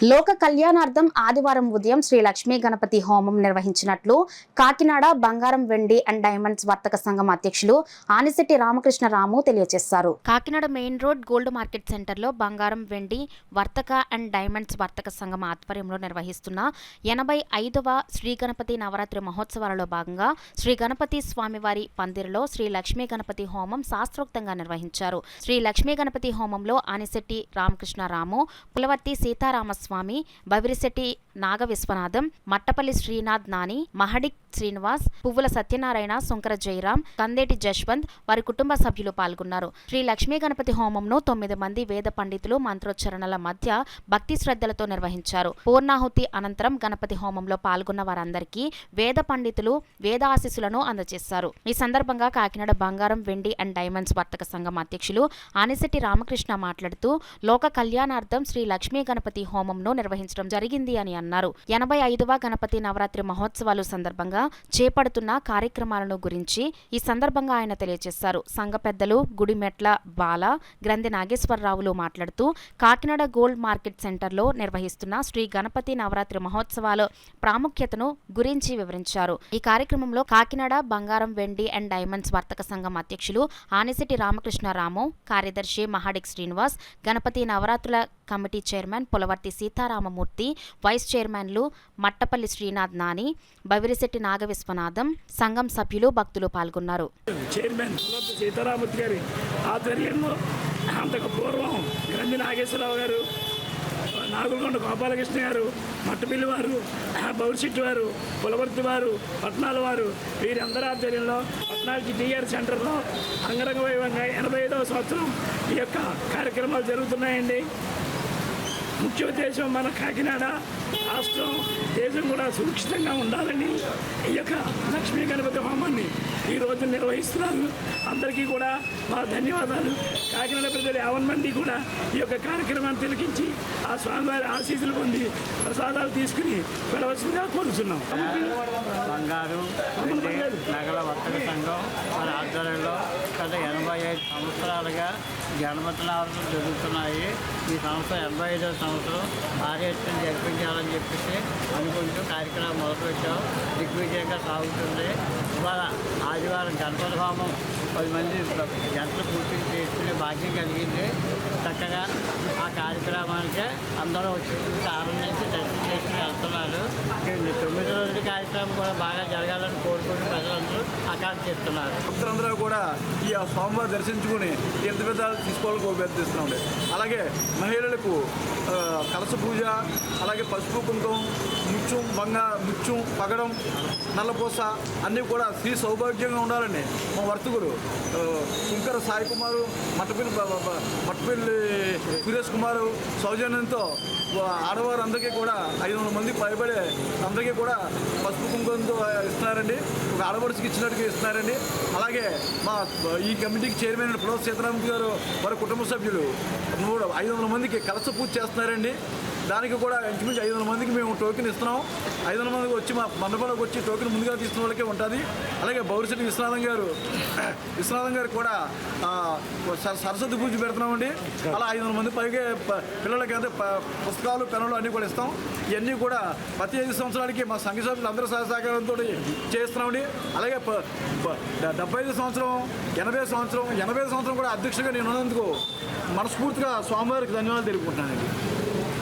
లోక కళ్యాణార్థం ఆదివారం ఉదయం శ్రీ లక్ష్మీ గణపతి హోమం నిర్వహించినట్లు కాకినాడ బంగారం వెండి అండ్ డైమండ్స్ వర్తక సంఘం అధ్యక్షులు ఆనిశెట్టి రామకృష్ణరాము తెలియజేశారు. Kakinada main rolled gold market సెంటర్లో బంగారం వెండి వర్తక అండ్ డైమండ్స్ వర్తక సంఘం ఆధ్వర్యంలో నిర్వహిస్తున్న 85వ శ్రీ గణపతి నవరాత్రి మహోత్సవాలలో భాగంగా శ్రీ గణపతి స్వామివారి పందిరిలో శ్రీ లక్ష్మీ గణపతి హోమం శాస్త్రోక్తంగా నిర్వహించారు. శ్రీ లక్ష్మీ గణపతి హోమంలో ఆనిశెట్టి రామకృష్ణరాము, పులవర్తి సీతారామస్వామి, బవిరిశెట్టి నాగ విశ్వనాథం, మట్టపల్లి శ్రీనాథ్ నాని, మహడిక్ శ్రీనివాస్, పువ్వుల సత్యనారాయణ, శంకర జయరాం, కందేటి జశ్వంత్ వారి కుటుంబ సభ్యులు పాల్గొన్నారు. శ్రీ లక్ష్మీ గణపతి హోమంను 9 మంది వేద పండితులు మంత్రోచ్చరణల మధ్య భక్తి శ్రద్ధలతో నిర్వహించారు. పూర్ణాహుతి అనంతరం గణపతి హోమంలో పాల్గొన్న వారందరికీ వేద పండితులు వేద ఆశీస్సులను అందజేశారు. ఈ సందర్భంగా కాకినాడ బంగారం వెండి అండ్ డైమండ్స్ వర్తక సంఘం అధ్యక్షులు ఆనిశెట్టి రామకృష్ణ మాట్లాడుతూ లోక కళ్యాణార్థం శ్రీ లక్ష్మీ గణపతి హోమంను నిర్వహించడం జరిగింది అని అన్నారు. 85వ గణపతి నవరాత్రి మహోత్సవాలు సందర్భంగా చేపడుతున్న కార్యక్రమాలను గురించి ఈ సందర్భంగా ఆయన తెలియజేశారు. సంఘ పెద్దలు గుడిమెట్ల బాల, గ్రంథి నాగేశ్వరరావులు మాట్లాడుతూ కాకినాడ గోల్డ్ మార్కెట్ సెంటర్లో నిర్వహిస్తున్న శ్రీ గణపతి నవరాత్రి మహోత్సవాల ప్రాముఖ్యతను గురించి వివరించారు. ఈ కార్యక్రమంలో కాకినాడ బంగారం వెండి అండ్ డైమండ్స్ వర్తక సంఘం అధ్యక్షులు ఆనిశెట్టి రామకృష్ణరాము, కార్యదర్శి మహడిక్ శ్రీనివాస్, గణపతి నవరాత్రుల committee chairman Pulavarthi Seetharamamurthy, vice చైర్మన్లు మట్టపల్లి శ్రీనాథ్ నాని, బవిరిశెట్టి నాగ విశ్వనాథం, సంఘం సభ్యులు భక్తులు పాల్గొన్నారు. చైర్మన్ పులవర్తి సీతారామూర్తి గారి ఆధ్వర్యంలో అంతకు పూర్వం గ్రంథి నాగేశ్వరరావు గారు, నాగులకొండ గోపాలకృష్ణ గారు, మట్టపిల్లి వారు, బౌరిశెట్టి వారు, పులవర్తి వారు, పట్నాల వారు వీరందరి ఆధ్వర్యంలో పట్నాలకి టీఆర్ సెంటర్లో అంగరంగ వైభవంగా 85వ సంవత్సరం ఈ యొక్క కార్యక్రమాలు జరుగుతున్నాయండి. ముఖ్య ఉద్దేశం మన కాకినాడ రాష్ట్రం, దేశం కూడా సురక్షితంగా ఉండాలని ఈ యొక్క లక్ష్మీ గణపతి హోమాన్ని ఈరోజు నిర్వహిస్తున్నారు. అందరికీ కూడా మా ధన్యవాదాలు. కాకినాడ ప్రజలు 50 మంది కూడా ఈ యొక్క కార్యక్రమాన్ని తిలకించి ఆ స్వామివారి ఆశీస్సులు పొంది ప్రసాదాలు తీసుకుని వెళ్ళవలసిందిగా కోరుతున్నాం. బంగారు నగల వర్తక సంఘం మన ఆధ్వర్యంలో గత 85 సంవత్సరాలుగా గణపతి నవరాత్రులు జరుగుతున్నాయి. ఈ సంవత్సరం 85వ సంవత్సరం భారీ ఎత్తున జరిపించాలని చెప్పేసి అనుకుంటూ కార్యక్రమం మొదలుపెట్టాం. దిగ్విజయంగా సాగుతుంది. ఇవాళ ఆదివారం గణపతి హోమం 10 మంది గంటలు పూర్తి చేసుకునే భాగ్యం కలిగింది. చక్కగా ఆ కార్యక్రమానికి అందరూ వచ్చి ఆనందించి దర్శనం చేసుకుని వెళ్తున్నారు. 9 రోజుల కార్యక్రమం కూడా బాగా జరగాలని కోరుకుంటూ ప్రజలందరూ ఆకాంక్షిస్తున్నారు. భక్తులందరూ కూడా ఈ స్వామివారి దర్శించుకుని తీర్థవిధాలు తీసుకోవాలని కోరుతున్నాండి. అలాగే మహిళలకు కలశ పూజ, అలాగే పసుపు కుంకుమ, ముత్యం పగడం, నల్లపూస అన్నీ కూడా స్త్రీ సౌభాగ్యంగా ఉండాలండి. మా వర్తకులు శంకర సాయి కుమారు, మట్టపల్లి సురేష్ కుమారు సౌజన్యంతో ఆడవారు అందరికీ కూడా 500 మంది పైబడే అందరికీ కూడా పసుపు కుంకుమతో ఇస్తున్నారండి. ఒక ఆడపడుచుకి ఇచ్చినట్టుగా ఇస్తున్నారండి. అలాగే మా ఈ కమిటీకి చైర్మన్ పులవర్తి సీతారామూర్తి గారు వారి కుటుంబ సభ్యులు 500 మందికి కలశ పూజ చేస్తున్నారండి. దానికి కూడా ఇంచుమించు 500 మందికి మేము టోకెన్ ఇస్తున్నాం. 500 మందికి వచ్చి మా మండపంలోకి వచ్చి టోకెన్ ముందుగా తీసుకున్న వాళ్ళకే ఉంటుంది. అలాగే బౌరిశెట్టి విశ్వనాథం గారు కూడా సరస్వతి పూజ పెడుతున్నామండి. అలా 500 మంది పైగా పిల్లలకి అయితే పుస్తకాలు, పెన్నులు అన్నీ కూడా ఇస్తాం. ఇవన్నీ కూడా ప్రతి 5 సంవత్సరాలకి మా సంఘ సభ్యులు అందరూ సహకారంతో చేస్తున్నామండి. అలాగే 75 సంవత్సరం, 80 సంవత్సరం కూడా అధ్యక్షుడిగా నేను ఉన్నందుకు మనస్ఫూర్తిగా స్వామివారికి ధన్యవాదాలు తెలుపుకుంటున్నానండి.